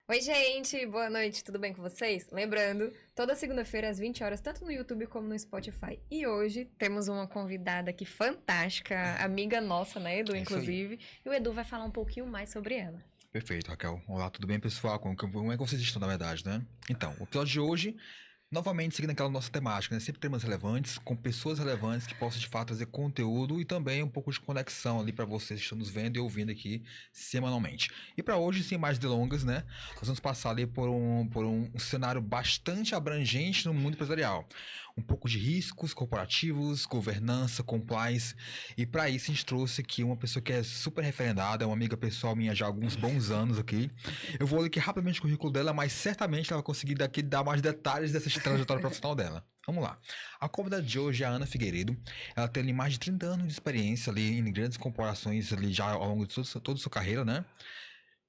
Oi, gente, boa noite, tudo bem com vocês? Lembrando, toda segunda-feira às 20 horas, tanto no YouTube como no Spotify. E hoje temos uma convidada aqui fantástica, amiga nossa, né, Edu, É isso aí. inclusive. E o Edu vai falar um pouquinho mais sobre ela. Perfeito, Raquel. Olá, tudo bem, pessoal? Como é que vocês estão, na verdade, né? Então, o episódio de hoje, novamente seguindo aquela nossa temática, né? Sempre temas relevantes, com pessoas relevantes que possam, de fato, trazer conteúdo e também um pouco de conexão ali para vocês que estão nos vendo e ouvindo aqui semanalmente. E para hoje, sem mais delongas, né? Nós vamos passar ali por um cenário bastante abrangente no mundo empresarial. Um pouco de riscos corporativos, governança, compliance. E para isso a gente trouxe aqui uma pessoa que é super referendada, é uma amiga pessoal minha já há alguns bons anos aqui. Eu vou ler aqui rapidamente o currículo dela, mas certamente ela vai conseguir daqui dar mais detalhes dessa trajetória profissional dela. Vamos lá. A convidada de hoje é a Ana Figueiredo. Ela tem ali mais de 30 anos de experiência ali em grandes corporações ali já ao longo de toda a sua carreira, né?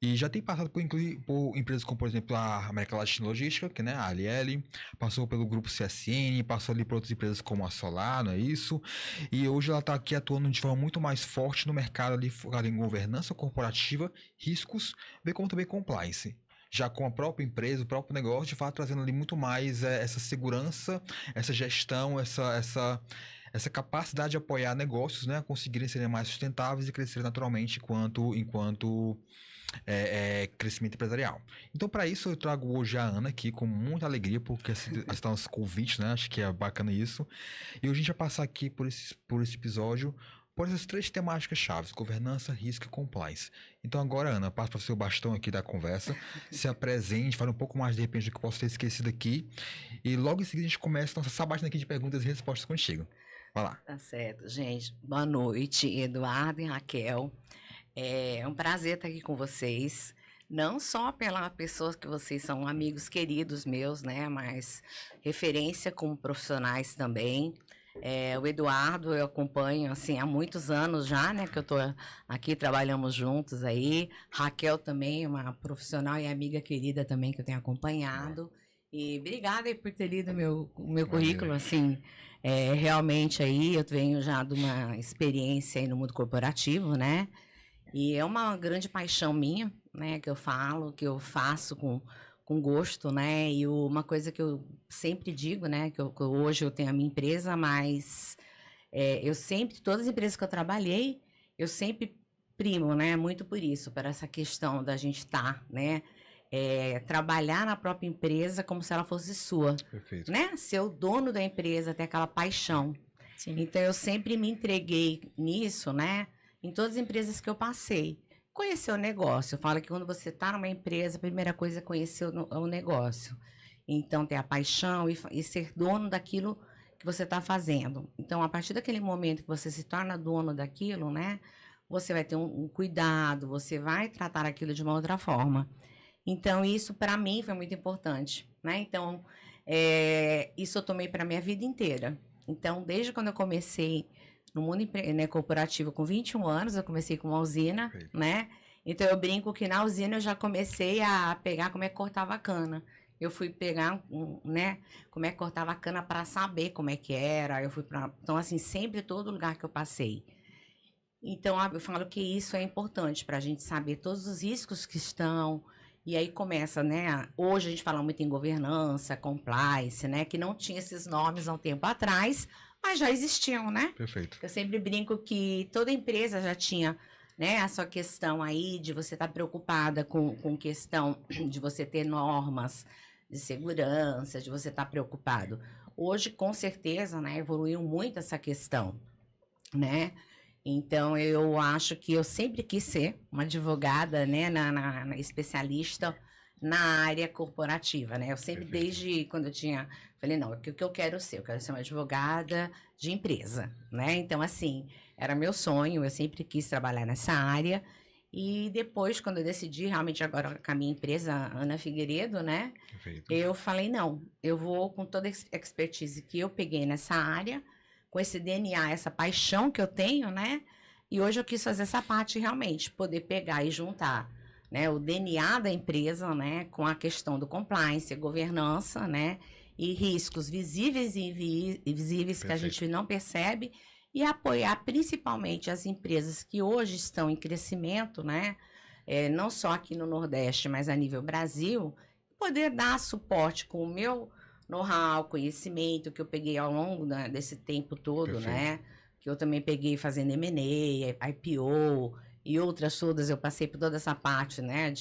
E já tem passado por empresas como, por exemplo, a América Latina Logística, que, né, a ALL, passou pelo grupo CSN, passou ali por outras empresas como a Solar, não é isso? E hoje ela está aqui atuando de forma muito mais forte no mercado ali, focado em governança corporativa, riscos, bem como também compliance. Já com a própria empresa, o próprio negócio, de fato, trazendo ali muito mais essa segurança, essa gestão, essa capacidade de apoiar negócios, né, a conseguirem serem mais sustentáveis e crescer naturalmente enquanto crescimento empresarial. Então, para isso, eu trago hoje a Ana aqui com muita alegria, porque aceitar nosso convite, né? Acho que é bacana isso. E hoje a gente vai passar aqui por esse episódio por essas três temáticas chaves: governança, risco e compliance. Então, agora, Ana, passo para o seu bastão aqui da conversa, se apresente, fale um pouco mais de repente do que eu posso ter esquecido aqui. E logo em seguida a gente começa a nossa sabatina aqui de perguntas e respostas contigo. Vai lá. Tá certo, gente. Boa noite, Eduardo e Raquel. É um prazer estar aqui com vocês. Não só pela pessoa que vocês são amigos queridos meus, né? Mas referência como profissionais também. O Eduardo eu acompanho assim há muitos anos já, né? Que eu tô aqui, trabalhamos juntos aí. Raquel também, uma profissional e amiga querida também que eu tenho acompanhado. E obrigada aí por ter lido meu currículo, assim. Realmente aí eu venho já de uma experiência aí no mundo corporativo, né? E é uma grande paixão minha, né? Que eu falo, que eu faço com gosto, né? E uma coisa que eu sempre digo, né? Que hoje eu tenho a minha empresa, mas eu sempre, todas as empresas que eu trabalhei, eu sempre primo, né? Muito por isso, para essa questão da gente estar, né? Trabalhar na própria empresa como se ela fosse sua. Perfeito. Né? Ser o dono da empresa, ter aquela paixão. Sim. Então, eu sempre me entreguei nisso, né? Em todas as empresas que eu passei. Conhecer o negócio. Eu falo que quando você está numa empresa, a primeira coisa é conhecer o negócio. Então, ter a paixão e ser dono daquilo que você está fazendo. Então, a partir daquele momento que você se torna dono daquilo, né? Você vai ter um cuidado, você vai tratar aquilo de uma outra forma. Então, isso para mim foi muito importante, né? Então, isso eu tomei para minha vida inteira. Então, desde quando eu comecei no mundo corporativo com 21 anos, eu comecei com uma usina, né? Então, eu brinco que na usina eu já comecei a pegar como é que cortava a cana. Eu fui pegar, né, como é que cortava a cana para saber como é que era. Então, assim, sempre todo lugar que eu passei. Então, eu falo que isso é importante para a gente saber todos os riscos que estão. E aí começa, né? Hoje a gente fala muito em governança, compliance, né? Que não tinha esses nomes há um tempo atrás, mas já existiam, né? Perfeito. Eu sempre brinco que toda empresa já tinha, né? A sua questão aí de você estar preocupada com questão de você ter normas de segurança, de você estar preocupado. Hoje, com certeza, né? Evoluiu muito essa questão, né? Então, eu acho que eu sempre quis ser uma advogada, né, na especialista na área corporativa, né? Eu sempre, desde quando eu tinha, falei, não, o que eu quero ser? Eu quero ser uma advogada de empresa, né? Então, assim, era meu sonho, eu sempre quis trabalhar nessa área. E depois, quando eu decidi, realmente agora com a minha empresa, Ana Figueiredo, né? Perfeito. Eu falei, não, eu vou com toda a expertise que eu peguei nessa área, com esse DNA, essa paixão que eu tenho, né? E hoje eu quis fazer essa parte realmente, poder pegar e juntar, né, o DNA da empresa, né, com a questão do compliance, governança, né, e riscos visíveis e invisíveis que a gente não percebe, e apoiar principalmente as empresas que hoje estão em crescimento, né, não só aqui no Nordeste, mas a nível Brasil, poder dar suporte com o meu know-how, conhecimento que eu peguei ao longo desse tempo todo, Perfeito. né? Que eu também peguei fazendo M&A, IPO e outras todas, eu passei por toda essa parte, né?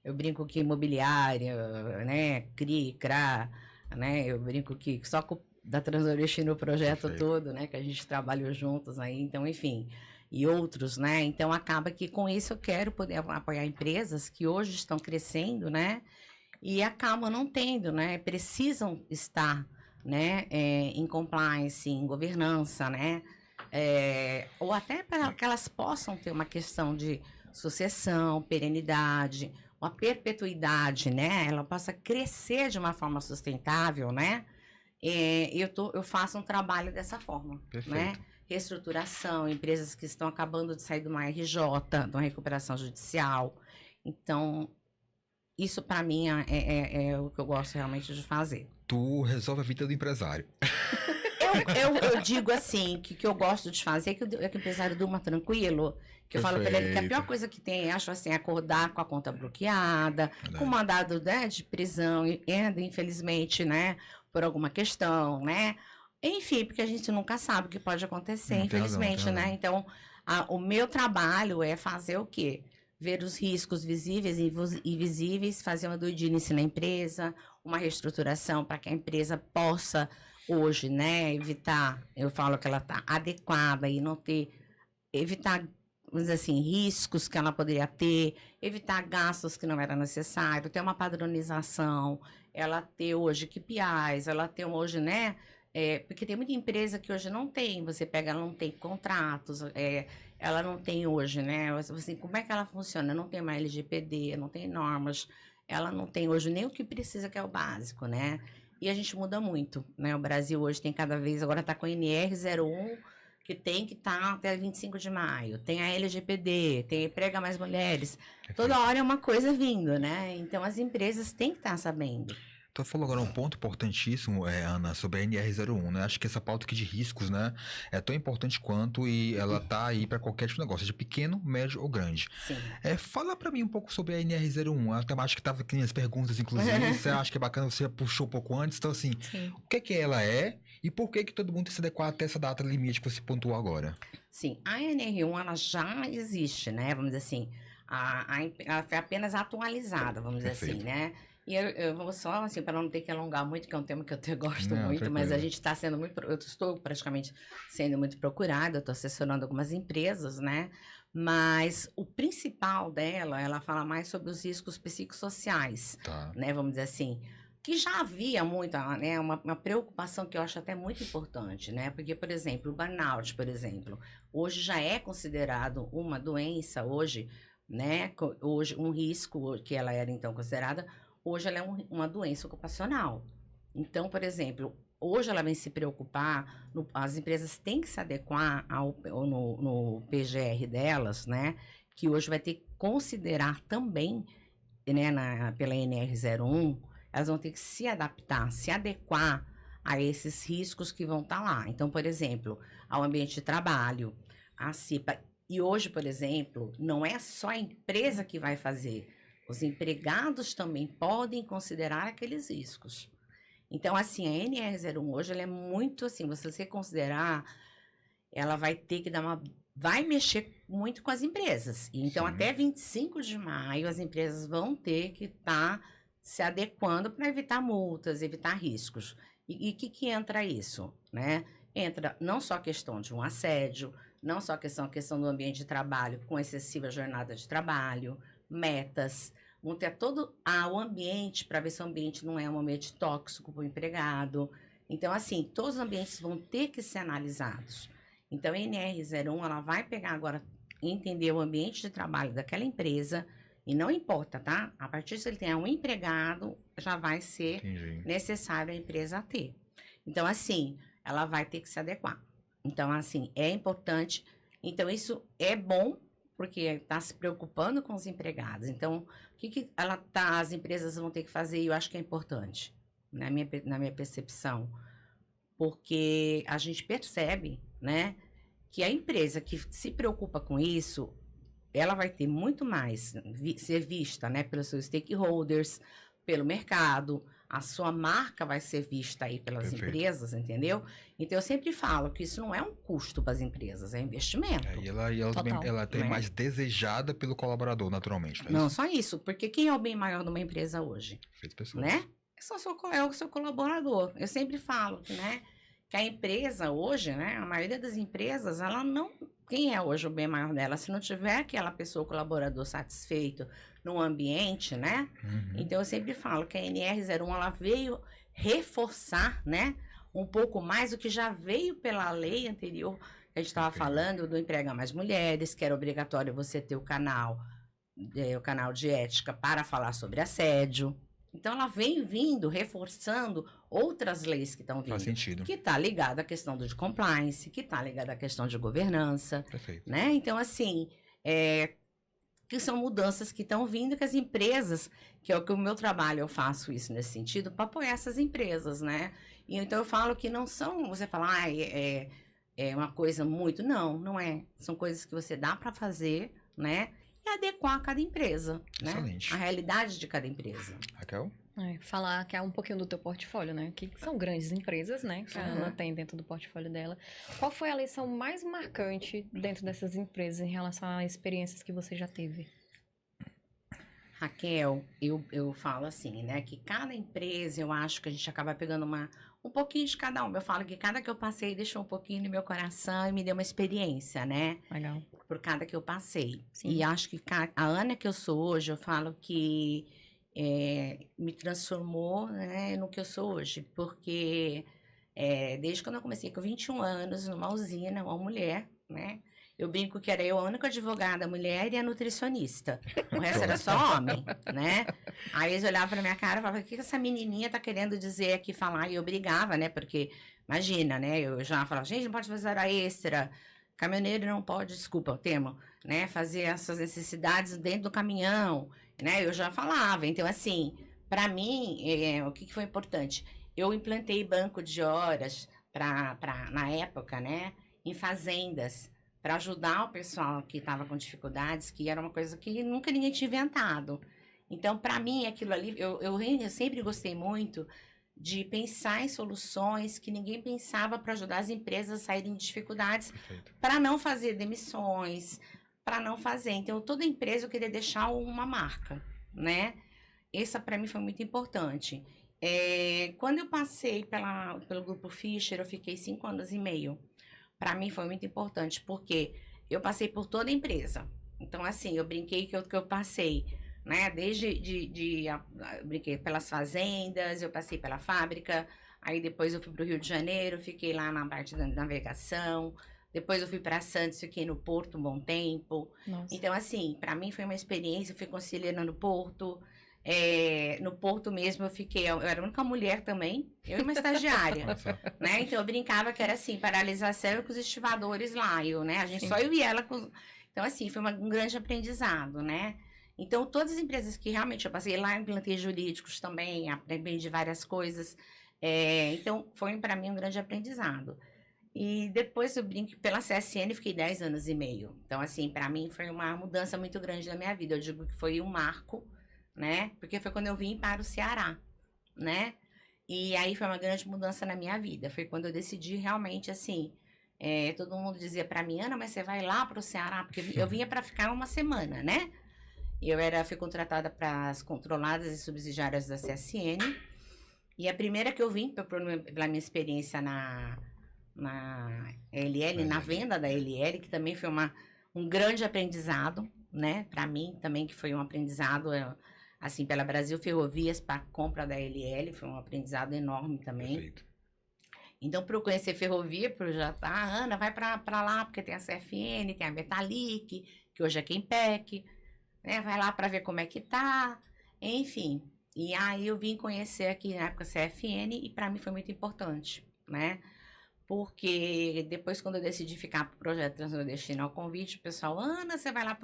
Eu brinco que imobiliária, né? CRI, CRA, né? Eu brinco que só da Transoeste no projeto Perfeito. todo, né? Que a gente trabalhou juntos aí, então, enfim, e outros, né? Então, acaba que com isso eu quero poder apoiar empresas que hoje estão crescendo, né? E acabam não tendo, né? Precisam estar, né? Em compliance, em governança, né? Ou até para que elas possam ter uma questão de sucessão, perenidade, uma perpetuidade, né? Ela possa crescer de uma forma sustentável, né? Eu faço um trabalho dessa forma, Perfeito. né? Reestruturação, empresas que estão acabando de sair de uma RJ, de uma recuperação judicial. Então, isso para mim é o que eu gosto realmente de fazer. Tu resolve a vida do empresário. Eu digo assim, que eu gosto de fazer, que o empresário durma tranquilo, que eu falo para ele que a pior Perfeito. coisa que tem, acho assim, é acordar com a conta bloqueada, Verdade. com mandado, né, de prisão, e ainda, infelizmente, né, por alguma questão, né? Enfim, porque a gente nunca sabe o que pode acontecer, Tem razão, tem infelizmente, né? razão. Então, o meu trabalho é fazer o quê? Ver os riscos visíveis e invisíveis, fazer uma due diligence na empresa, uma reestruturação para que a empresa possa hoje, né, evitar, eu falo que ela está adequada e não ter, evitar, vamos dizer assim, riscos que ela poderia ter, evitar gastos que não era necessário, ter uma padronização, ela ter hoje KPIs, ela ter hoje, né, porque tem muita empresa que hoje não tem, você pega, ela não tem contratos, ela não tem hoje, né, assim, como é que ela funciona? Não tem uma LGPD, não tem normas, ela não tem hoje nem o que precisa, que é o básico, né? E a gente muda muito, né? O Brasil hoje tem cada vez, agora está com a NR01, que tem que estar até 25 de maio. Tem a LGPD, tem Emprega Mais Mulheres. Toda Perfeito. hora é uma coisa vindo, né? Então as empresas têm que estar sabendo. Tu falou agora um ponto importantíssimo, Ana, sobre a NR01, né? Acho que essa pauta aqui de riscos, né, é tão importante quanto e ela tá aí para qualquer tipo de negócio, seja pequeno, médio ou grande. Sim. Fala para mim um pouco sobre a NR01, a temática que tava aqui nas perguntas, inclusive, você acha que é bacana, você puxou um pouco antes, então assim, Sim. o que ela é e por que todo mundo tem que se adequar até essa data limite que você pontuou agora? Sim, a NR1 ela já existe, né? Vamos dizer assim, ela foi apenas atualizada, vamos dizer assim, Perfeito. né? E eu vou só, assim, para não ter que alongar muito, que é um tema que eu gosto Não, muito, mas a tranquilo. gente está sendo muito, eu estou praticamente sendo muito procurada, eu estou assessorando algumas empresas, né? Mas o principal dela, ela fala mais sobre os riscos psicossociais, Tá. né? Vamos dizer assim, que já havia muita, né? Uma preocupação que eu acho até muito importante, né? Porque, por exemplo, o burnout, por exemplo, hoje já é considerado uma doença, hoje, né? Hoje, um risco que ela era então considerada, hoje ela é uma doença ocupacional. Então, por exemplo, hoje ela vem se preocupar, as empresas têm que se adequar no PGR delas, né? Que hoje vai ter que considerar também, né, pela NR01, elas vão ter que se adaptar, se adequar a esses riscos que vão estar lá. Então, por exemplo, ao ambiente de trabalho, a CIPA. E hoje, por exemplo, não é só a empresa que vai fazer. Os empregados também podem considerar aqueles riscos. Então, assim, a NR01 hoje ela é muito assim, você considerar, ela vai ter que vai mexer muito com as empresas. Então, Sim. até 25 de maio, as empresas vão ter que estar se adequando para evitar multas, evitar riscos. E o que entra isso, né? Entra não só a questão de um assédio, não só a questão do ambiente de trabalho com excessiva jornada de trabalho, metas, vão ter todo o ambiente para ver se o ambiente não é um ambiente tóxico para o empregado. Então, assim, todos os ambientes vão ter que ser analisados. Então, a NR01, ela vai pegar agora, entender o ambiente de trabalho daquela empresa, e não importa, tá? A partir se ele tem um empregado, já vai ser Entendi. necessário a empresa ter. Então, assim, ela vai ter que se adequar. Então, assim, é importante. Então, isso é bom, porque está se preocupando com os empregados. Então, o que as empresas vão ter que fazer, e eu acho que é importante, na minha percepção, porque a gente percebe, né, que a empresa que se preocupa com isso, ela vai ter muito mais ser vista, né, pelos seus stakeholders, pelo mercado, a sua marca vai ser vista aí pelas Perfeito. empresas, entendeu? Então eu sempre falo que isso não é um custo para as empresas, é investimento. E ela também Total. ela tem Né? mais desejada pelo colaborador, naturalmente. Não é Não isso? só isso, porque quem é o bem maior de uma empresa hoje? Feito pessoas. Né? É o seu colaborador. Eu sempre falo, né, que a empresa hoje, né, a maioria das empresas, ela não... Quem é hoje o bem maior dela? Se não tiver aquela pessoa, o colaborador satisfeito no ambiente, né? Uhum. Então, eu sempre falo que a NR01, ela veio reforçar, né, um pouco mais do que já veio pela lei anterior, que a gente estava Perfeito. falando do Emprega Mais Mulheres, que era obrigatório você ter o canal de ética para falar sobre assédio. Então, ela vem vindo, reforçando outras leis que estão Faz vindo. sentido. Que está ligada à questão de compliance, que está ligada à questão de governança, Perfeito. né? Então, assim, que são mudanças que estão vindo, que as empresas, que é o que o meu trabalho, eu faço isso nesse sentido, para apoiar essas empresas, né? E então eu falo que não são, você fala, é uma coisa muito, não é. São coisas que você dá para fazer, né? E adequar a cada empresa, né? Excelente. A realidade de cada empresa. Raquel? Falar que é um pouquinho do teu portfólio, né? Que são grandes empresas, né? Que a Uhum. Ana tem dentro do portfólio dela. Qual foi a lição mais marcante dentro dessas empresas em relação a experiências que você já teve? Raquel, eu falo assim, né? Que cada empresa, eu acho que a gente acaba pegando um pouquinho de cada uma. Eu falo que cada que eu passei deixou um pouquinho no meu coração e me deu uma experiência, né? Legal. Por cada que eu passei. Sim. E acho que a Ana que eu sou hoje, eu falo que me transformou, né, no que eu sou hoje. Porque desde quando eu comecei com 21 anos, numa usina, uma mulher, né? Eu brinco que era eu a única advogada mulher e a nutricionista. O resto era só homem, né? Aí eles olhavam pra minha cara e falavam, o que essa menininha tá querendo dizer aqui, falar? E eu brigava, né? Porque, imagina, né? Eu já falava, gente, não pode fazer hora extra. Caminhoneiro não pode, desculpa o termo, né? Fazer as suas necessidades dentro do caminhão, né? Eu já falava. Então, assim, para mim, o que foi importante? Eu implantei banco de horas na época, né? Em fazendas, para ajudar o pessoal que estava com dificuldades, que era uma coisa que nunca ninguém tinha inventado. Então, para mim, aquilo ali, eu sempre gostei muito de pensar em soluções que ninguém pensava para ajudar as empresas a saírem de dificuldades, Perfeito. para não fazer demissões, para não fazer. Então, toda empresa eu queria deixar uma marca, né? Essa para mim foi muito importante. Quando eu passei pelo Grupo Fischer, eu fiquei 5 anos e meio. Para mim foi muito importante, porque eu passei por toda a empresa. Então, assim, eu brinquei que eu passei, né? Eu brinquei pelas fazendas, eu passei pela fábrica, aí depois eu fui para o Rio de Janeiro, fiquei lá na parte da navegação, depois eu fui para Santos, fiquei no Porto um bom tempo. Nossa. Então, assim, para mim foi uma experiência, eu fui conselheira no Porto. No Porto mesmo eu era a única mulher também, eu e uma estagiária, Nossa. né? Então eu brincava que era assim, paralisação com os estivadores lá, né? A gente Sim. só eu e ela. Então, assim, foi um grande aprendizado, né? Então, todas as empresas que realmente eu passei lá, implantei jurídicos também, aprendi várias coisas. Então, foi para mim um grande aprendizado. E depois eu brinco, pela CSN, fiquei 10 anos e meio. Então, assim, para mim foi uma mudança muito grande na minha vida. Eu digo que foi um marco, né? Porque foi quando eu vim para o Ceará, né? E aí foi uma grande mudança na minha vida. Foi quando eu decidi realmente, assim, todo mundo dizia para mim, Ana, mas você vai lá para o Ceará? Porque eu vinha para ficar uma semana, né? Fui contratada para as controladas e subsidiárias da CSN. E a primeira que eu vim, pela minha experiência na LL, na venda da LL, que também foi um grande aprendizado, né? Para mim também, que foi um aprendizado, assim, pela Brasil Ferrovias, para a compra da LL, foi um aprendizado enorme também. Perfeito. Então, para eu conhecer ferrovia, para eu já estar, Ana, vai para lá, porque tem a CFN, tem a Metalic, que hoje é Quempec, né? Vai lá para ver como é que tá, enfim. E aí eu vim conhecer aqui na época a CFN e para mim foi muito importante, né? Porque depois, quando eu decidi ficar para o projeto Transnordestino ao convite, o pessoal, Ana, você vai lá,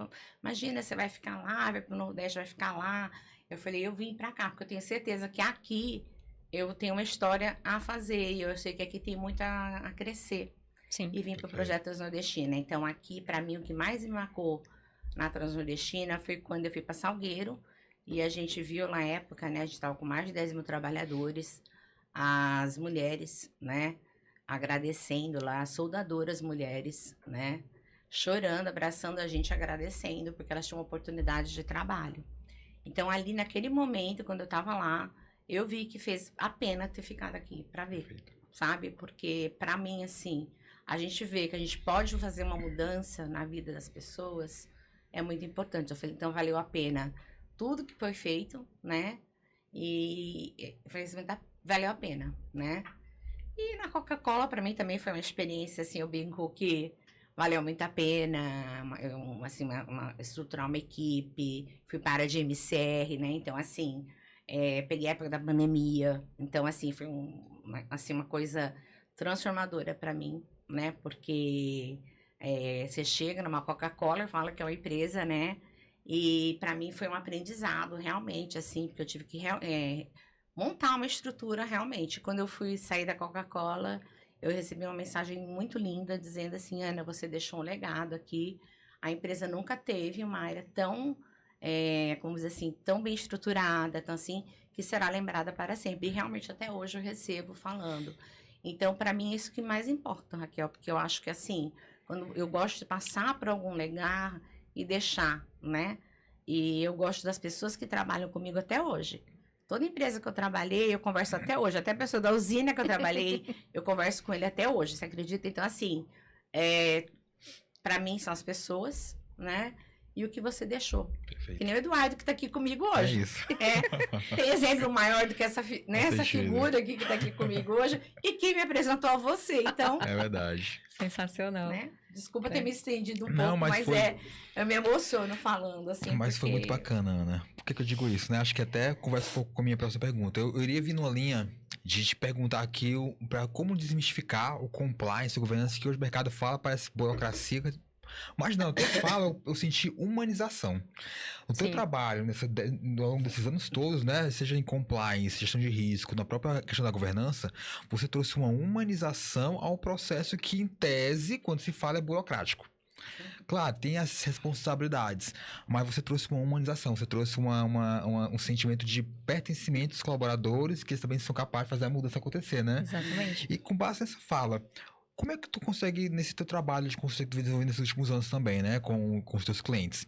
imagina, você vai ficar lá, vai para o Nordeste, vai ficar lá. Eu falei, eu vim para cá, porque eu tenho certeza que aqui eu tenho uma história a fazer e eu sei que aqui tem muito a crescer. Sim. E vim para o projeto Transnordestina. Então, aqui, para mim, o que mais me marcou na Transnordestina foi quando eu fui para Salgueiro e a gente viu na época, né, a gente estava com mais de 10 mil trabalhadores, as mulheres, né, agradecendo lá, as soldadoras mulheres, né, chorando, abraçando a gente, agradecendo, porque elas tinham oportunidade de trabalho. Então, ali naquele momento, quando eu estava lá, eu vi que fez a pena ter ficado aqui para ver, sabe? Porque, para mim, assim, a gente vê que a gente pode fazer uma mudança na vida das pessoas, é muito importante. Eu falei, então valeu a pena tudo que foi feito, né? E valeu a pena, né? E na Coca-Cola, para mim, também foi uma experiência, assim, eu brinco que valeu muito a pena, estruturar uma equipe, fui para a área de MCR, né? Então, assim, peguei a época da pandemia, então, assim, foi uma coisa transformadora para mim, né? Porque você chega numa Coca-Cola e fala que é uma empresa, né? E para mim foi um aprendizado, realmente, assim, porque eu tive que montar uma estrutura, realmente. Quando eu fui sair da Coca-Cola, eu recebi uma mensagem muito linda dizendo assim, Ana, você deixou um legado aqui. A empresa nunca teve uma área tão, como dizer assim, tão bem estruturada, tão assim, que será lembrada para sempre. E realmente até hoje eu recebo falando. Então, para mim, é isso que mais importa, Raquel, porque eu acho que assim, quando eu gosto de passar por algum lugar e deixar, né? E eu gosto das pessoas que trabalham comigo até hoje. Toda empresa que eu trabalhei, eu converso até hoje. Até a pessoa da usina que eu trabalhei, eu converso com ele até hoje, você acredita? Então, assim, para mim são as pessoas, né? E o que você deixou. Perfeito. Que nem o Eduardo que está aqui comigo hoje. É isso. Tem exemplo maior do que essa figura aqui que está aqui comigo hoje e que me apresentou a você. Então, É verdade. Sensacional. né? Desculpa ter me estendido um Não, pouco, mas foi... eu me emociono falando assim. Mas porque... foi muito bacana, Ana. Por que eu digo isso, né? Acho que até conversa um pouco com a minha próxima pergunta. Eu iria vir numa linha de te perguntar aqui para como desmistificar o compliance, a governança que hoje o mercado fala, parece burocracia. Mas não, eu falo, eu senti humanização. O teu trabalho ao longo desses anos todos, né? Seja em compliance, gestão de risco, na própria questão da governança, você trouxe uma humanização ao processo que, em tese, quando se fala, é burocrático. Claro, tem as responsabilidades, mas você trouxe uma humanização, você trouxe um sentimento de pertencimento dos colaboradores, que eles também são capazes de fazer a mudança acontecer, né? Exatamente. E com base nessa fala, como é que tu consegue, nesse teu trabalho de consultoria que tu vem desenvolvendo nesses últimos anos também, né, com os teus clientes,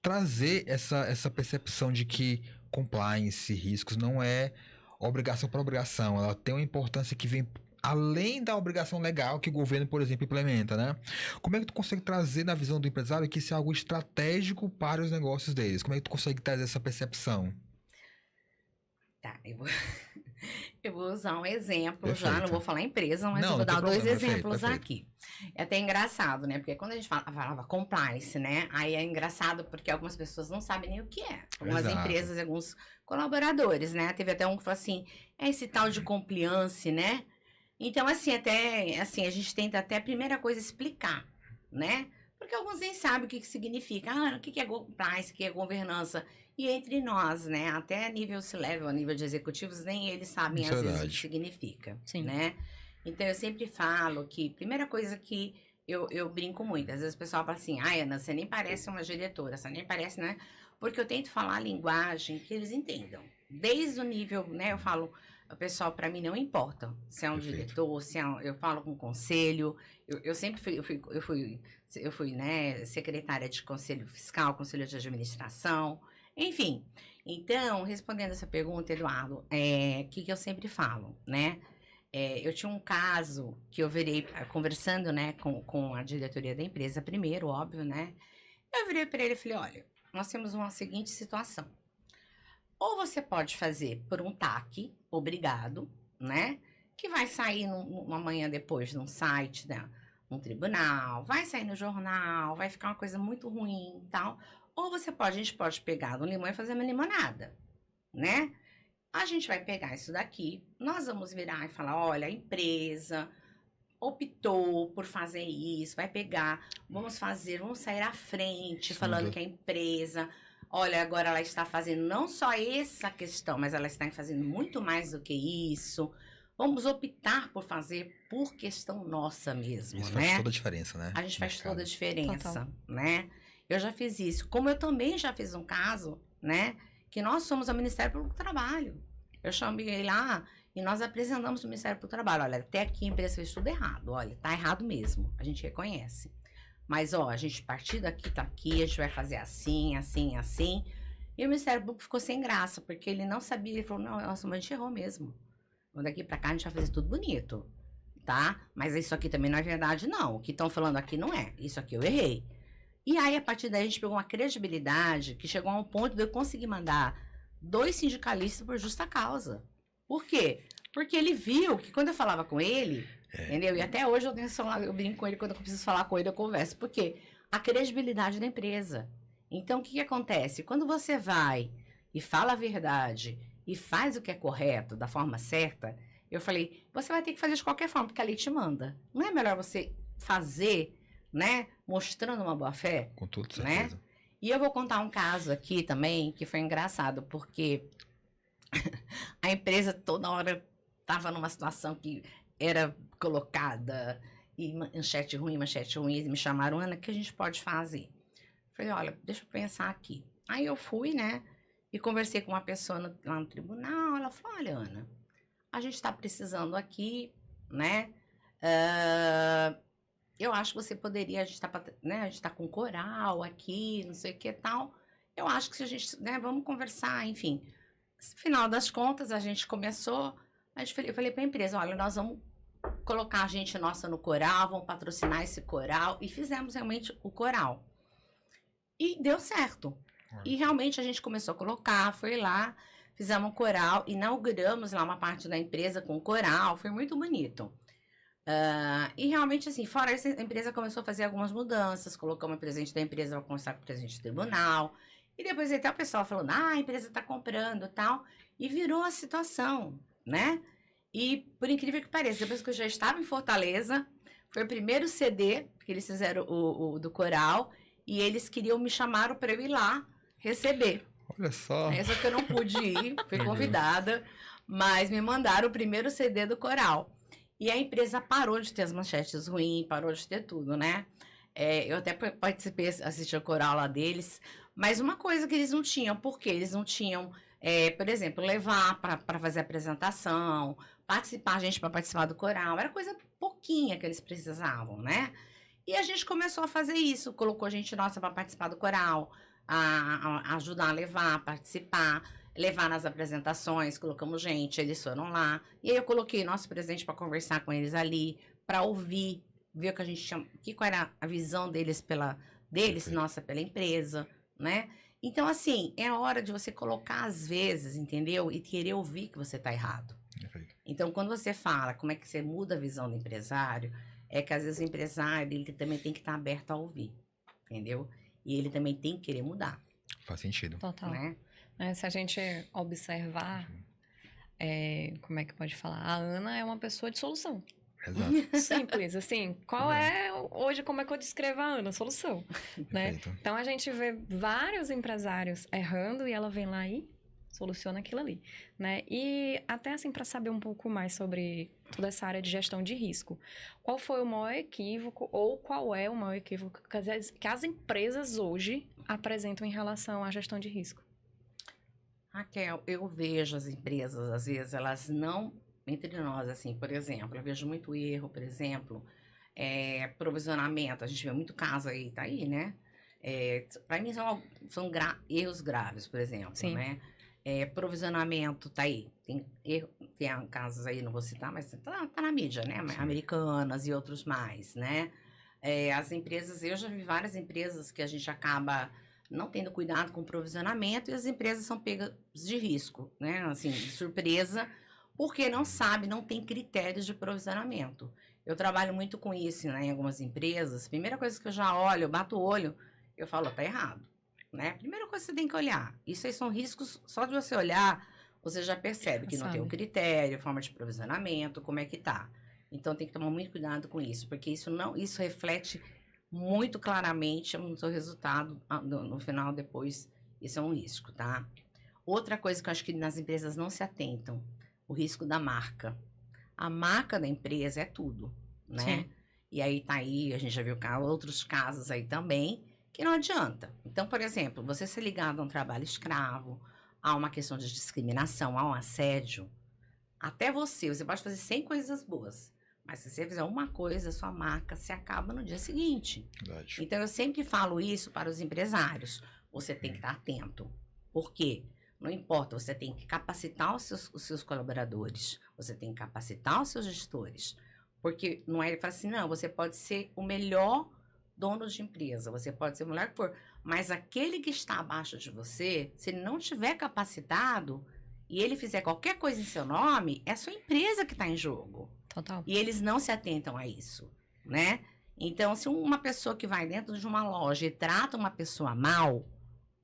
trazer essa percepção de que compliance, riscos, não é obrigação por obrigação, ela tem uma importância que vem além da obrigação legal que o governo, por exemplo, implementa, né? Como é que tu consegue trazer na visão do empresário que isso é algo estratégico para os negócios deles? Como é que tu consegue trazer essa percepção? Tá, eu vou usar um exemplo. Perfeito. Já, não vou falar empresa, mas eu vou dar dois exemplos aqui. É até engraçado, né? Porque quando a gente falava compliance, né? Aí é engraçado porque algumas pessoas não sabem nem o que é. Algumas empresas, alguns colaboradores, né? Teve até um que falou assim, esse tal de compliance, né? Então, assim, até assim, a gente tenta até a primeira coisa explicar, né? Porque alguns nem sabem o que significa. Ah, o que é compliance, o que é governança? E entre nós, né? Até a nível C-level, a nível de executivos, nem eles sabem, às vezes, o que significa, né? Então, eu sempre falo que, primeira coisa que eu brinco muito, às vezes o pessoal fala assim, Ana, você nem parece uma diretora, você nem parece, né? Porque eu tento falar a linguagem que eles entendam. Desde o nível, né? Eu falo, o pessoal, para mim, não importa se é um diretor, se é eu falo com conselho. Eu sempre fui, né, secretária de conselho fiscal, conselho de administração, enfim. Então, respondendo essa pergunta, Eduardo, o que eu sempre falo, né? Eu tinha um caso que eu virei, conversando, né, com a diretoria da empresa primeiro, óbvio, né? Eu virei para ele e falei, olha, nós temos uma seguinte situação. Ou você pode fazer por um TAC, obrigado, né? Que vai sair amanhã depois num site, né? Num tribunal, vai sair no jornal, vai ficar uma coisa muito ruim e tal. Ou a gente pode pegar no limão e fazer uma limonada, né? A gente vai pegar isso daqui, nós vamos virar e falar, olha, a empresa optou por fazer isso, vai pegar, vamos sair à frente, falando que a empresa... Olha, agora ela está fazendo não só essa questão, mas ela está fazendo muito mais do que isso. Vamos optar por fazer por questão nossa mesmo, isso né? faz toda a diferença, né? A gente faz toda a diferença, né? Eu já fiz isso. Como eu também já fiz um caso, né? Que nós somos o Ministério Público do Trabalho. Eu chamei lá e nós apresentamos o Ministério Público do Trabalho. Olha, até aqui a empresa fez tudo errado. Olha, tá errado mesmo. A gente reconhece. Mas, ó, a gente partir daqui, tá aqui, a gente vai fazer assim, assim, assim. E o Ministério Público ficou sem graça, porque ele não sabia. Ele falou, não, nossa, mas a gente errou mesmo. Daqui pra cá a gente vai fazer tudo bonito, tá? Mas isso aqui também não é verdade, não. O que estão falando aqui não é. Isso aqui eu errei. E aí, a partir daí, a gente pegou uma credibilidade que chegou a um ponto de eu conseguir mandar 2 sindicalistas por justa causa. Por quê? Porque ele viu que quando eu falava com ele, entendeu? E até hoje eu brinco com ele, quando eu preciso falar com ele, eu converso. Por quê? A credibilidade da empresa. Então, o que acontece? Quando você vai e fala a verdade e faz o que é correto, da forma certa, eu falei, você vai ter que fazer de qualquer forma, porque a lei te manda. Não é melhor você fazer, né, mostrando uma boa fé? Com toda Né? certeza. E eu vou contar um caso aqui também, que foi engraçado, porque a empresa toda hora estava numa situação que era colocada, e manchete ruim, e me chamaram, Ana, o que a gente pode fazer? Falei, olha, deixa eu pensar aqui. Aí eu fui, né, e conversei com uma pessoa lá no tribunal, ela falou, olha, Ana, a gente está precisando aqui, né, eu acho que você poderia, a gente tá com coral aqui, não sei o que e tal, eu acho que se a gente, né, vamos conversar, enfim. Final das contas, a gente começou, eu falei para a empresa, olha, nós vamos colocar a gente nossa no coral, vamos patrocinar esse coral, e fizemos realmente o coral. E deu certo. E realmente a gente começou a colocar, foi lá, fizemos um coral, inauguramos lá uma parte da empresa com coral, foi muito bonito. E realmente, assim, fora isso, a empresa começou a fazer algumas mudanças, colocamos o presidente da empresa para conversar com o presidente do tribunal, e depois até o pessoal falando, a empresa está comprando e tal, e virou a situação, né? E, por incrível que pareça, depois que eu já estava em Fortaleza, foi o primeiro CD que eles fizeram o do coral, e eles queriam me chamar para eu ir lá receber. Olha só. Só que eu não pude ir, fui convidada, mas me mandaram o primeiro CD do coral. E a empresa parou de ter as manchetes ruins, parou de ter tudo, né? Eu até participei, assisti o coral lá deles, mas uma coisa que eles não tinham, porque eles não tinham, por exemplo, levar para fazer apresentação, participar, a gente para participar do coral, era coisa pouquinha que eles precisavam, né? E a gente começou a fazer isso, colocou gente nossa para participar do coral, a ajudar a levar, a participar, levar nas apresentações, colocamos gente, eles foram lá. E aí eu coloquei nosso presidente para conversar com eles ali, para ouvir, ver o que a gente chama, qual era a visão deles nossa, pela empresa, né? Então, assim, é a hora de você colocar às vezes, entendeu? E querer ouvir que você está errado. Perfeito. Então, quando você fala como é que você muda a visão do empresário, é que às vezes o empresário, ele também tem que estar aberto a ouvir, entendeu? E ele também tem que querer mudar. Faz sentido. Total. Né? Se a gente observar, como é que pode falar? A Ana é uma pessoa de solução. Exato. Simples, assim, hoje, como é que eu descrevo a Ana? Solução, né? Perfeito. Então, a gente vê vários empresários errando e ela vem lá e soluciona aquilo ali, né? E até, assim, para saber um pouco mais sobre toda essa área de gestão de risco, qual foi o maior equívoco ou qual é o maior equívoco que as empresas hoje apresentam em relação à gestão de risco? Raquel, eu vejo as empresas, às vezes, elas não, entre nós, assim, por exemplo, eu vejo muito erro, por exemplo, provisionamento, a gente vê muito caso aí, tá aí, né? Para mim são erros graves, por exemplo, Sim. né? Provisionamento, tá aí, tem casos aí, não vou citar, mas tá na mídia, né? Sim. Americanas e outros mais, né? As empresas, eu já vi várias empresas que a gente acaba não tendo cuidado com o provisionamento e as empresas são pegas de risco, né? Assim, de surpresa, porque não sabe, não tem critérios de provisionamento. Eu trabalho muito com isso, né? Em algumas empresas. Primeira coisa que eu já olho, eu bato o olho, eu falo, tá errado, né? Primeira coisa que você tem que olhar. Isso aí são riscos, só de você olhar, você já percebe que não tem um critério, forma de provisionamento, como é que tá. Então tem que tomar muito cuidado com isso, porque isso reflete muito claramente no seu resultado no final depois, isso é um risco, tá? Outra coisa que eu acho que nas empresas não se atentam, o risco da marca. A marca da empresa é tudo, né? Sim. E aí tá aí, a gente já viu outros casos aí também, que não adianta. Então, por exemplo, você ser ligado a um trabalho escravo, a uma questão de discriminação, a um assédio, até você pode fazer 100 coisas boas, mas se você fizer uma coisa, sua marca se acaba no dia seguinte. Verdade. Então, eu sempre falo isso para os empresários. Você tem que estar atento. Por quê? Não importa, você tem que capacitar os seus colaboradores, você tem que capacitar os seus gestores. Porque não é ele fala assim, não, você pode ser o melhor dono de empresa, você pode ser o melhor que for, mas aquele que está abaixo de você, se ele não tiver capacitado e ele fizer qualquer coisa em seu nome, é a sua empresa que está em jogo. Total. E eles não se atentam a isso, né? Então, se uma pessoa que vai dentro de uma loja e trata uma pessoa mal,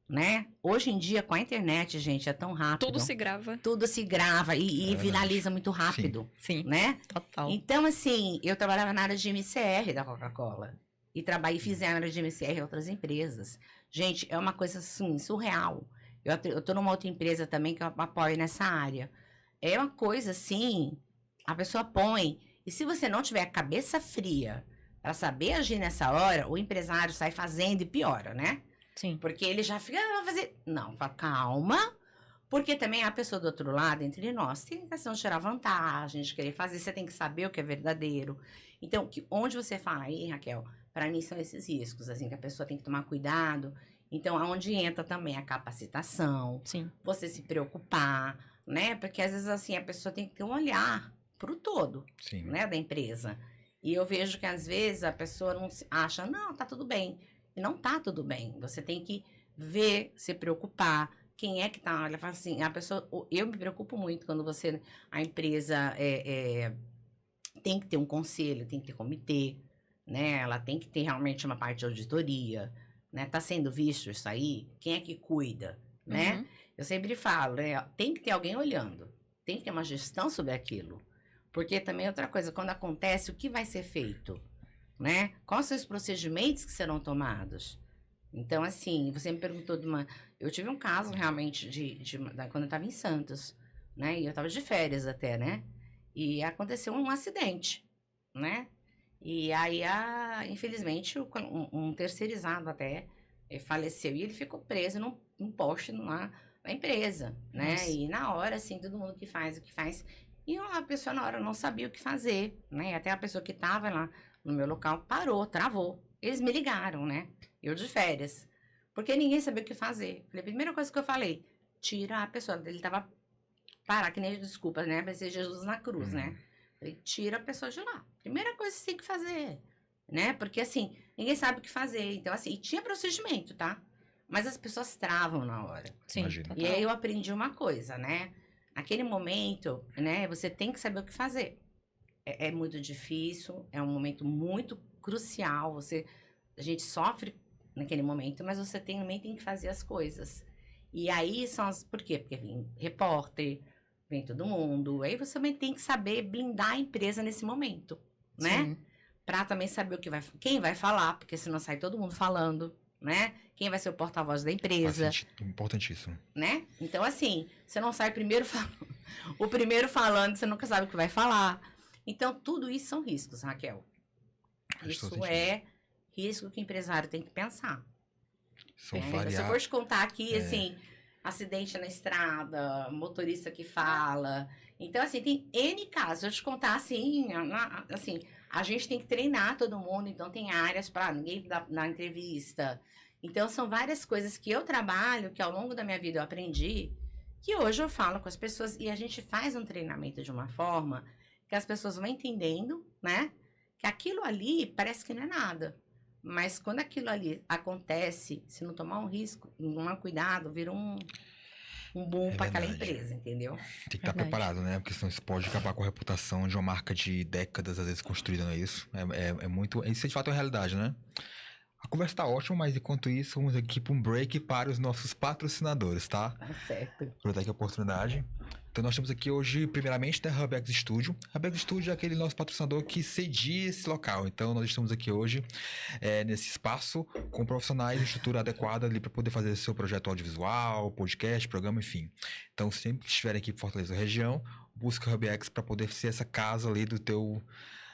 né? Hoje em dia, com a internet, gente, é tão rápido. Tudo se grava. Tudo se grava e viraliza muito rápido, Sim, né? total. Então, assim, eu trabalhava na área de MCR da Coca-Cola. E fiz a área de MCR em outras empresas. Gente, é uma coisa, assim, surreal. Eu tô numa outra empresa também que eu apoio nessa área. É uma coisa, assim, a pessoa põe. E se você não tiver a cabeça fria para saber agir nessa hora, o empresário sai fazendo e piora, né? Sim. Porque ele já fica, vai fazer... Não, fala, calma. Porque também a pessoa do outro lado, entre nós, tem a questão de tirar vantagem, de querer fazer. Você tem que saber o que é verdadeiro. Então, onde você fala aí, Raquel, para mim são esses riscos, assim, que a pessoa tem que tomar cuidado. Então, aonde entra também a capacitação. Sim. Você se preocupar, né? Porque às vezes, assim, a pessoa tem que ter um olhar para o todo, Sim. né, da empresa. E eu vejo que às vezes a pessoa não acha, não, tá tudo bem. E não tá tudo bem. Você tem que ver, se preocupar. Quem é que tá? Olha, fala assim, a pessoa. Eu me preocupo muito quando a empresa tem que ter um conselho, tem que ter comitê, né? Ela tem que ter realmente uma parte de auditoria, né? Tá sendo visto isso aí? Quem é que cuida, né? Uhum. Eu sempre falo, né? Tem que ter alguém olhando. Tem que ter uma gestão sobre aquilo. Porque também outra coisa, quando acontece, o que vai ser feito? Né? Quais são os procedimentos que serão tomados? Então, assim, você me perguntou de uma... Eu tive um caso, realmente, quando eu estava em Santos, né? E eu estava de férias até, né? E aconteceu um acidente, né? E aí, infelizmente, um terceirizado até faleceu. E ele ficou preso num poste lá na empresa, né? Nossa. E na hora, assim, todo mundo que faz o que faz... E a pessoa, na hora, não sabia o que fazer, né? Até a pessoa que estava lá no meu local parou, travou. Eles me ligaram, né? Eu de férias. Porque ninguém sabia o que fazer. A primeira coisa que eu falei, tira a pessoa. Ele tava parar, que nem desculpa, né? Vai ser Jesus na cruz, né? Falei, tira a pessoa de lá. Primeira coisa que você tem que fazer, né? Porque assim, ninguém sabe o que fazer. Então, assim, e tinha procedimento, tá? Mas as pessoas travam na hora. Sim. Imagino. E aí eu aprendi uma coisa, né? Naquele momento, né? Você tem que saber o que fazer. É muito difícil, é um momento muito crucial. A gente sofre naquele momento, mas você também tem que fazer as coisas. E aí por quê? Porque vem repórter, vem todo mundo. Aí você também tem que saber blindar a empresa nesse momento, né? Sim. Pra também saber quem vai falar, porque senão sai todo mundo falando, né? Quem vai ser o porta-voz da empresa, Importantíssimo. né? Então, assim, você não sai primeiro falando. O primeiro falando, você nunca sabe o que vai falar. Então, tudo isso são riscos, Raquel. Isso é risco que o empresário tem que pensar. São Se eu variados. for te contar aqui, assim, acidente na estrada, motorista que fala. Então, assim, tem N casos. Eu te contar, assim, assim, a gente tem que treinar todo mundo, então tem áreas para ninguém dar entrevista. Então, são várias coisas que eu trabalho, que ao longo da minha vida eu aprendi, que hoje eu falo com as pessoas e a gente faz um treinamento de uma forma que as pessoas vão entendendo, né? Que aquilo ali parece que não é nada. Mas quando aquilo ali acontece, se não tomar um risco, não tomar cuidado, vira um boom para aquela empresa, entendeu? Tem que estar preparado, né? Porque senão isso pode acabar com a reputação de uma marca de décadas, às vezes, construída, não é isso? É muito... Isso de fato é uma realidade, né? A conversa tá ótima, mas enquanto isso, vamos aqui para um break para os nossos patrocinadores, tá? Tá certo. Aproveitar aqui a oportunidade. Então nós temos aqui hoje, primeiramente, da HubX Studio. HubX Studio é aquele nosso patrocinador que cedia esse local. Então nós estamos aqui hoje nesse espaço com profissionais de estrutura adequada ali para poder fazer seu projeto audiovisual, podcast, programa, enfim. Então sempre que estiver aqui em Fortaleza região, busca a HubX para poder ser essa casa ali do teu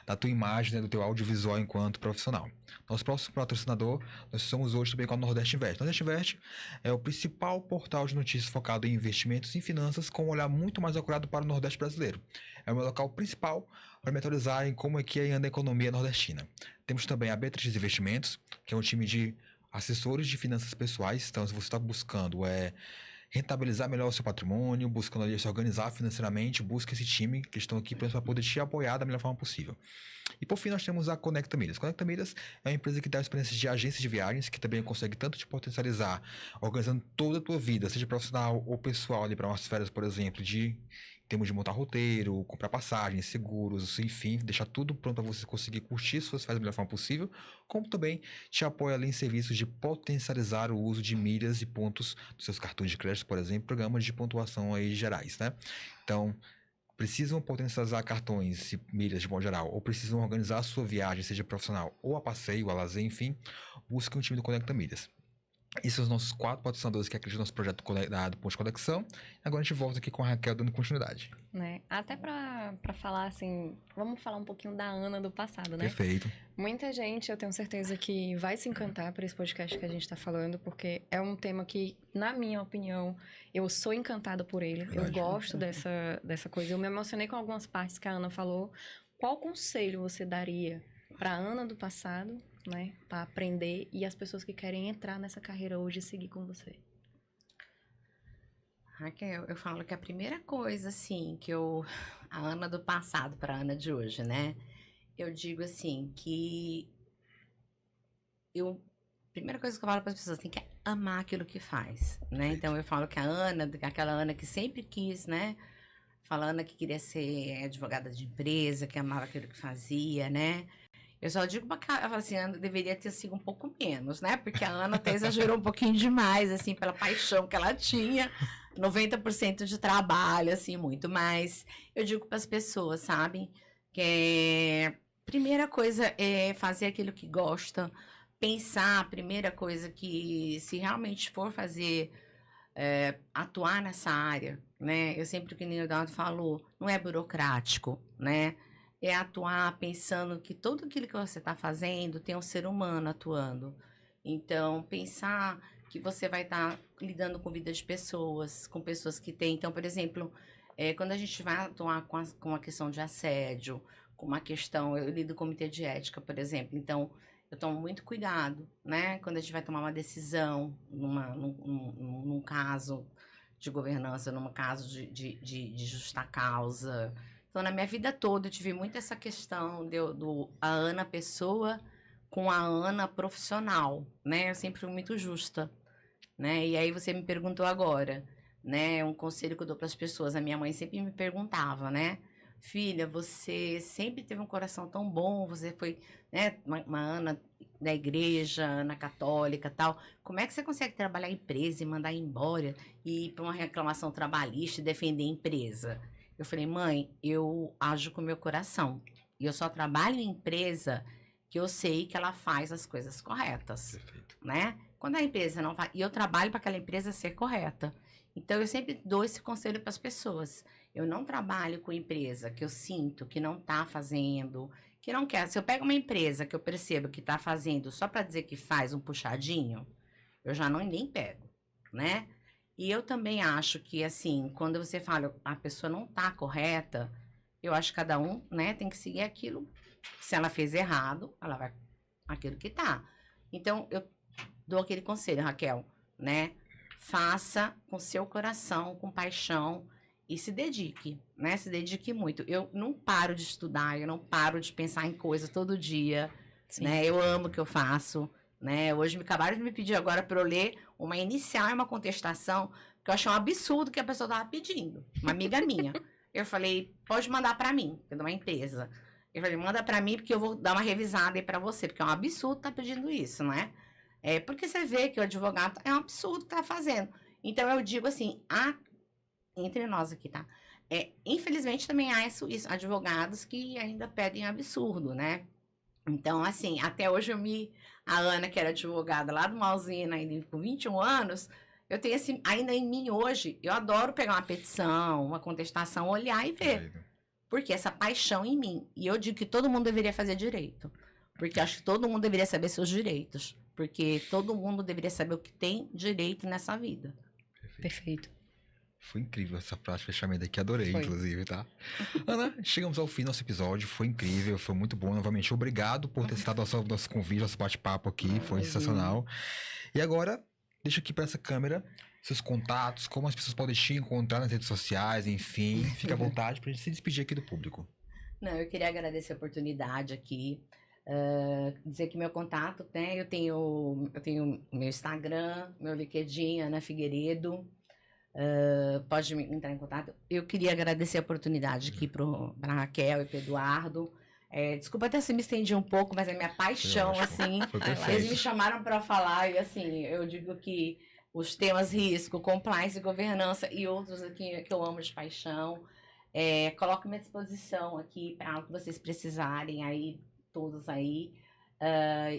da tua imagem, né, do teu audiovisual enquanto profissional. Nosso próximo patrocinador, nós somos hoje também com a Nordeste Invest. Nordeste Invest é o principal portal de notícias focado em investimentos e finanças com um olhar muito mais acurado para o Nordeste brasileiro. É o meu local principal para me atualizar em como é que anda a economia nordestina. Temos também a B3 Investimentos, que é um time de assessores de finanças pessoais. Então, se você está buscando rentabilizar melhor o seu patrimônio, buscando ali se organizar financeiramente, busca esse time que estão aqui para poder te apoiar da melhor forma possível. E por fim nós temos a Conecta Milhas. Conecta Milhas é uma empresa que dá experiências de agências de viagens, que também consegue tanto te potencializar, organizando toda a tua vida, seja profissional ou pessoal ali para umas férias, por exemplo, em termos de montar roteiro, comprar passagens, seguros, enfim, deixar tudo pronto para você conseguir curtir suas férias da melhor forma possível, como também te apoia ali em serviços de potencializar o uso de milhas e pontos dos seus cartões de crédito, por exemplo, programas de pontuação aí gerais, né? Então, precisam potencializar cartões e milhas de modo geral, ou precisam organizar a sua viagem, seja profissional ou a passeio, a lazer, enfim, busque um time do Conecta Milhas. Esses são os nossos 4 patrocinadores que acreditam no nosso projeto do Ponto de Conexão. Agora a gente volta aqui com a Raquel dando continuidade. Né? Até pra falar assim, vamos falar um pouquinho da Ana do passado, né? Perfeito. Muita gente, eu tenho certeza que vai se encantar por esse podcast que a gente tá falando, porque é um tema que, na minha opinião, eu sou encantada por ele. Verdade. Eu gosto dessa coisa. Eu me emocionei com algumas partes que a Ana falou. Qual conselho você daria pra Ana do passado, né? Pra aprender e as pessoas que querem entrar nessa carreira hoje e seguir com você? Raquel, eu falo que a primeira coisa, assim, a Ana do passado para a Ana de hoje, né? Eu digo assim, primeira coisa que eu falo para as pessoas, tem que amar aquilo que faz, né? Então eu falo que a Ana, aquela Ana que sempre quis, né? Fala Ana que queria ser advogada de empresa, que amava aquilo que fazia, né? Eu só digo pra ela, assim, a Ana deveria ter sido um pouco menos, né? Porque a Ana até exagerou um pouquinho demais, assim, pela paixão que ela tinha. 90% de trabalho, assim, muito. Mas eu digo para as pessoas, sabe? Primeira coisa é fazer aquilo que gosta. Pensar, a primeira coisa que, se realmente for fazer, atuar nessa área, né? Eu sempre, que nem o Eduardo falou, não é burocrático, né? É atuar pensando que tudo aquilo que você está fazendo tem um ser humano atuando. Então, pensar que você vai estar lidando com vida de pessoas, com pessoas que têm. Então, por exemplo, quando a gente vai atuar com a questão de assédio, com uma questão, eu lido com comitê de ética, por exemplo. Então, eu tomo muito cuidado, né? Quando a gente vai tomar uma decisão num caso de governança, num caso de justa causa. Então, na minha vida toda, eu tive muito essa questão a Ana pessoa com a Ana profissional, né? Eu sempre fui muito justa, né? E aí você me perguntou agora, né? Um conselho que eu dou para as pessoas. A minha mãe sempre me perguntava, né? Filha, você sempre teve um coração tão bom, você foi, né, uma Ana da igreja, Ana católica, tal. Como é que você consegue trabalhar em empresa e mandar embora e ir para uma reclamação trabalhista e defender a empresa? Eu falei, mãe, eu ajo com o meu coração. E eu só trabalho em empresa que eu sei que ela faz as coisas corretas. Perfeito. Né? Quando a empresa não faz... E eu trabalho para aquela empresa ser correta. Então, eu sempre dou esse conselho para as pessoas. Eu não trabalho com empresa que eu sinto que não está fazendo, que não quer. Se eu pego uma empresa que eu percebo que está fazendo só para dizer que faz um puxadinho, eu já nem pego, né? E eu também acho que, assim, quando você fala a pessoa não tá correta, eu acho que cada um, né, tem que seguir aquilo. Se ela fez errado, ela vai aquilo que tá. Então, eu dou aquele conselho, Raquel, né? Faça com seu coração, com paixão e se dedique, né? Se dedique muito. Eu não paro de estudar, eu não paro de pensar em coisas todo dia, né? Eu amo o que eu faço. Né? Hoje acabaram de me pedir agora para eu ler uma inicial e uma contestação, que eu achei um absurdo que a pessoa estava pedindo. Uma amiga minha. Eu falei, pode mandar para mim, que é de uma empresa. Eu falei, manda para mim, porque eu vou dar uma revisada aí para você, porque é um absurdo estar pedindo isso, né? Porque você vê que o advogado é um absurdo que tá fazendo. Então, eu digo assim, entre nós aqui, tá? Infelizmente, também há isso, advogados que ainda pedem absurdo, né? Então, assim, até hoje a Ana, que era advogada lá do Malzina, ainda com 21 anos, eu tenho ainda em mim hoje, eu adoro pegar uma petição, uma contestação, olhar e ver. Porque essa paixão em mim. E eu digo que todo mundo deveria fazer direito. Porque acho que todo mundo deveria saber seus direitos. Porque todo mundo deveria saber o que tem direito nessa vida. Perfeito. Foi incrível essa frase de fechamento aqui, adorei, Foi. inclusive, tá? Ana, chegamos ao fim do nosso episódio, foi incrível, foi muito bom. Novamente, obrigado por ter citado nosso convite, nosso bate-papo aqui, foi sensacional. E agora, deixa aqui para essa câmera seus contatos, como as pessoas podem te encontrar nas redes sociais, enfim. Fica à vontade pra gente se despedir aqui do público. Não, eu queria agradecer a oportunidade aqui. Dizer que meu contato, né? Eu tenho meu Instagram, meu LinkedIn, Ana Figueiredo. Pode entrar em contato. Eu queria agradecer a oportunidade aqui para Raquel e para Eduardo. Desculpa até se me estendi um pouco, mas é minha paixão, assim. Foi Eles perfeito. me chamaram para falar e, assim, eu digo que os temas risco, compliance, governança e outros aqui que eu amo de paixão. Coloco minha disposição aqui para o que vocês precisarem aí, todos aí.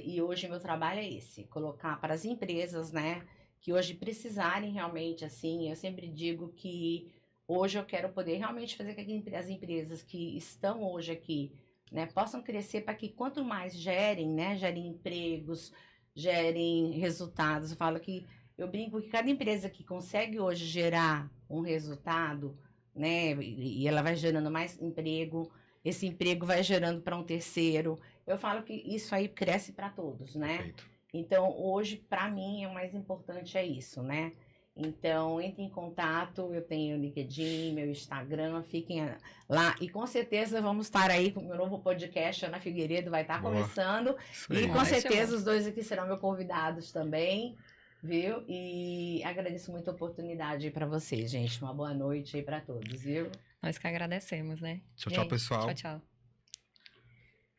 E hoje meu trabalho é esse, colocar para as empresas, né, que hoje precisarem realmente, assim, eu sempre digo que hoje eu quero poder realmente fazer com que as empresas que estão hoje aqui, né, possam crescer para que quanto mais gerem, né, gerem empregos, gerem resultados. Eu falo que, eu brinco que cada empresa que consegue hoje gerar um resultado, né, e ela vai gerando mais emprego, esse emprego vai gerando para um terceiro. Eu falo que isso aí cresce para todos, né? Perfeito. Então, hoje, para mim, o mais importante é isso, né? Então, entre em contato, eu tenho o LinkedIn, meu Instagram, fiquem lá. E com certeza vamos estar aí com o meu novo podcast, Ana Figueiredo vai estar Boa. começando. Isso aí. E com Ótimo. certeza os dois aqui serão meus convidados também, viu? E agradeço muito a oportunidade para vocês, gente. Uma boa noite aí para todos, viu? Nós que agradecemos, né? Tchau, E tchau, aí? pessoal. Tchau, tchau.